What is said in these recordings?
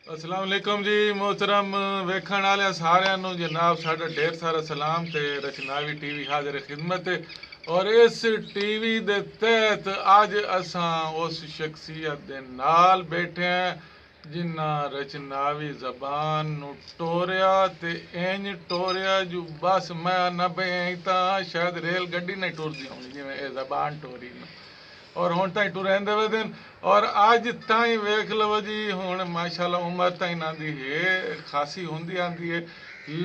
अस्सलाम वालेकुम जी मोहतरम वेखण वाले सारिਆਂ ਨੂੰ जनाब साडा ढेर सारा सलाम ते रचनावी टीवी हाजिर खिदमत है। और इस टीवी दे तहत अज असां उस शख्सियत दे नाल बैठे हैं जिन्ना रचनावी जबान नु टोरिया ते इंज टोरिया जो बस मैं ना बई तां शायद रेल गड्डी नहीं टुरदी होनी जिवें ये जबान टोरी ना। और हुण ताईं टुरैंदे वदन और अज ताईं वेख लवो जी हुण माशाअल्लाह उम्र ताईं इन्हां दी है खासी हुंदी आंदी है,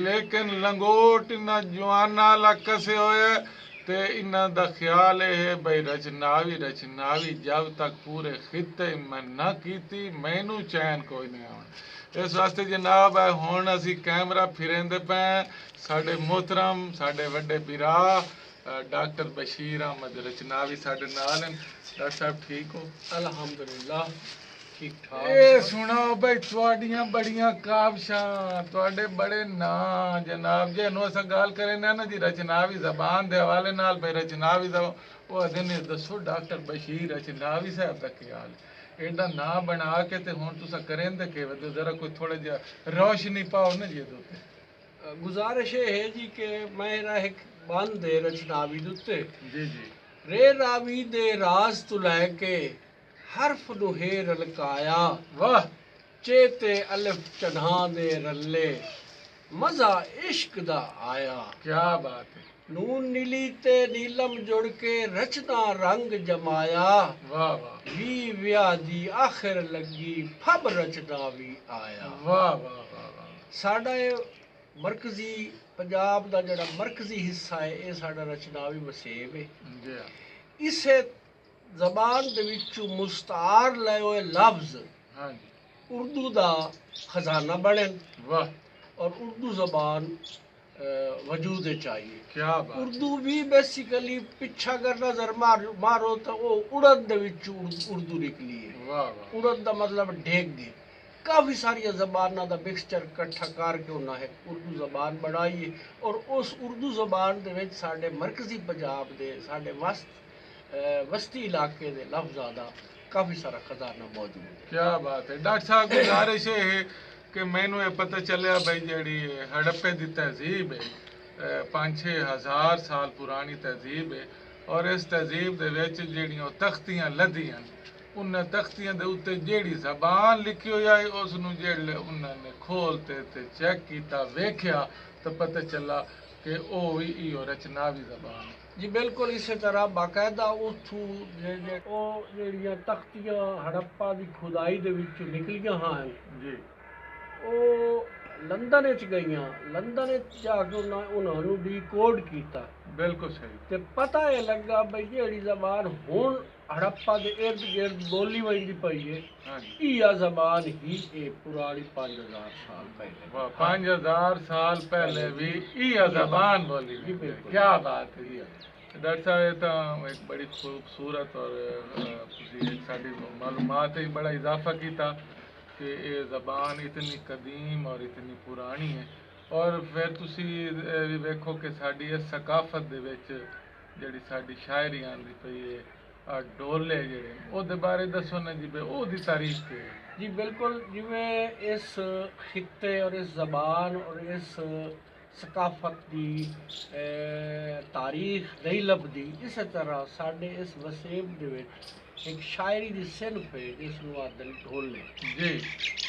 लेकिन लंगोट इन्हां जवानां ला कसे होए ते इन्हां दा ख्याल है भाई रचनावी जब तक पूरे खिते मैं ना कीती मैनू चैन कोई नहीं आउणा। इस वास्ते जनाब है हुण असी कैमरा फिरेंदे पे साडे मोहतरम साडे वड्डे बिरा डॉक्टर बशीर अहमद रचनावी साडे नाल हैं। डॉक्टर साहब ठीक हो? अल्हम्दुलिल्लाह ठीक ठाक। ए सुनो भाई तुहाडियां बड़ियां काबशां तुहाडे बड़े नां जनाब जेनू असां गल करें ना जी रचनावी जबान दे हवाले नाल भाई रचनावी जबान वो अदे ने दसो डॉक्टर बशीर रचनावी साहब दा ख्याल एडा ना बना के ते हुण तुसां करेंदे के वदे जरा कोई थोड़ा जिहा रोशनी पाओ ना जी एदे उत्ते। गुजारिश ये है जी कि मेरा एक बंद है रचनावी दे उत्ते जी जी रे रावी दे राज तो लैके हरफ नु हे रलकाया वाह चेते अलिफ चन्हा दे रले मजा इश्क दा आया। क्या बात है, नून नीली ते नीलम जुड़ के रचना रंग जमाया वाह वाह वी व्या दी आखिर लगी फब रचनावी आया। वाह वाह वाह वाह साडा मरकजी पंजाब का जोड़ा मरकजी हिस्सा है ये साडा रचनावी वसेब है। जी हाँ इसे जबान दे विचों मुस्तार लए हुए लफ्ज हाँ जी उर्दू का खजाना बने वाह और उर्दू जबान वजूद चाहिए। क्या बात उर्दू भी बेसिकली पिछा अगर नजर मारो तो वो उड़द दे विचों उर्दू निकली है। वाह वाह उड़द का मतलब ढेक गए काफ़ी सारिया जबाना का मिक्सचर कट्ठा करके उन्हें है उर्दू जबान बनाई है और उस उर्दू जबान दे विच साडे मरकजी पंजाब दे साडे वस्ती इलाके दे लफ्ज़ां दा काफ़ी सारा खजाना मौजूद है। क्या बात है डॉक्टर साहब गुजारिश है कि मैनू ये पता चलिया भाई जी हड़प्पे की तहजीब है 5-6 हज़ार साल पुरानी तहजीब है और इस तहजीब दे विच जिहड़ियां तख्तियां लदियां उन्हें तख्तियां दे उत्ते जेड़ी जबान लिखी हुई आई उसनू जेड़े उन्होंने खोलते ते चेक किया वेख्या तो पता चला कि ओ भी इहो रचनावी जबान है। जी बिल्कुल इसी तरह बाकायदा उथू जेड़ियां तख्तियां हड़प्पा की खुदाई दे विचों निकलियां हैं जी ਉਹ ਲੰਦਨ ਵਿੱਚ ਗਈਆਂ ਲੰਦਨ ਵਿੱਚ ਜਾ ਕੇ ਉਹਨਾਂ ਨੂੰ ਡੀਕੋਡ ਕੀਤਾ बिल्कुल सही ਤੇ ਪਤਾ ਇਹ ਲੱਗਾ ਬਈ ਜਿਹੜੀ ਜ਼ਬਾਨ ਹੁਣ ਹੜੱਪਾ ਦੇ ਇਰਦ ਗਿਰਦ ਬੋਲੀ ਵੰਦੀ ਪਈ ਹੈ हाँ जी ਇਹ ਜ਼ਬਾਨ ਹੀ ਇਹ ਪੁਰਾਣੀ 5000 ਸਾਲ ਪਹਿਲੇ वाह 5000 साल पहले भी इह जबान बोली जी, बिल्कुल। क्या बात है जी डॉक्टर साहब ये तो एक बड़ी खूबसूरत और साड़ी मालूमात ही बड़ा इजाफा किया कि ये ज़बान इतनी कदीम और इतनी पुरानी है और फिर तुसी भी वेखो कि साड़ी इस सकाफत दे विच जिहड़ी साड़ी शायरी आंदी पई है डोले जिहड़े ओहदे बारे दसो ना जी बे ओहदी तारीफ के जी बिल्कुल जिवें इस खित्ते और इस ज़बान और इस सकाफत की तारीख नहीं लभदी इस तरह साडे इस वसेब दे विच एक शायरी की सिनफ है जिसनू आदल ढोले जी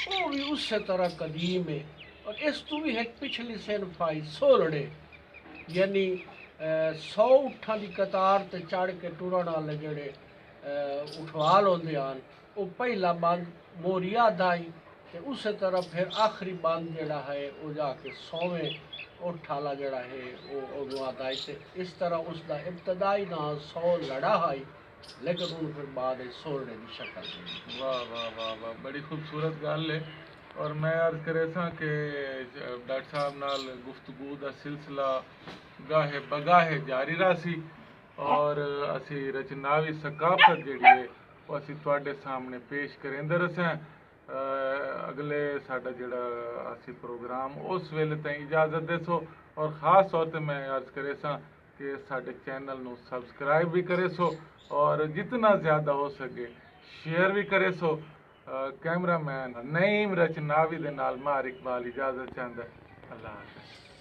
वो भी उस तरह कदीम है और इस तू भी एक पिछली सिनफ आई सोलड़े यानी 100 उठा की कतार ते चढ़ के टुरन वाले जेड़े उठवाल होंदे हैं वो पहला बंद मोरिया दाई ते उस तरह फिर आखिरी बंद जेड़ा है वो जाके 100वें उठ वाला जेड़ा है वो दाई ते इस तरह उसका इब्तदाई नाम 100 लड़ा है लेकिन उन फिर बाद सोलने की शक्ल दी। वाह वाह वाह वाह बड़ी खूबसूरत गल है और मैं अर्ज करे सा कि डॉक्टर साहब नाल गुफ्तगू दा सिलसिला गाहे बगाहे जारी रहा और असी रचनावी सकाफत जिहड़ी है वो असी तुहाडे सामने पेश करेंदे रहे अगले साडा जिहड़ा असी प्रोग्राम उस वेले ताईं इजाज़त देसो और ख़ास तौर पर मैं अर्ज करे सा कि साडे चैनल नू सबसक्राइब भी करे सो और जितना ज़्यादा हो सके शेयर भी करे सो ਕੈਮਰਾਮੈਨ ਨਈਮ ਰਚਨਾਵੀ ਦੇ ਨਾਲ ਮਾਰ ਇਕਬਾਲ ਇਜਾਜ਼ਤ ਚਾਹੁੰਦਾ। ਅੱਲਾਹ ਹਾਫਿਜ਼।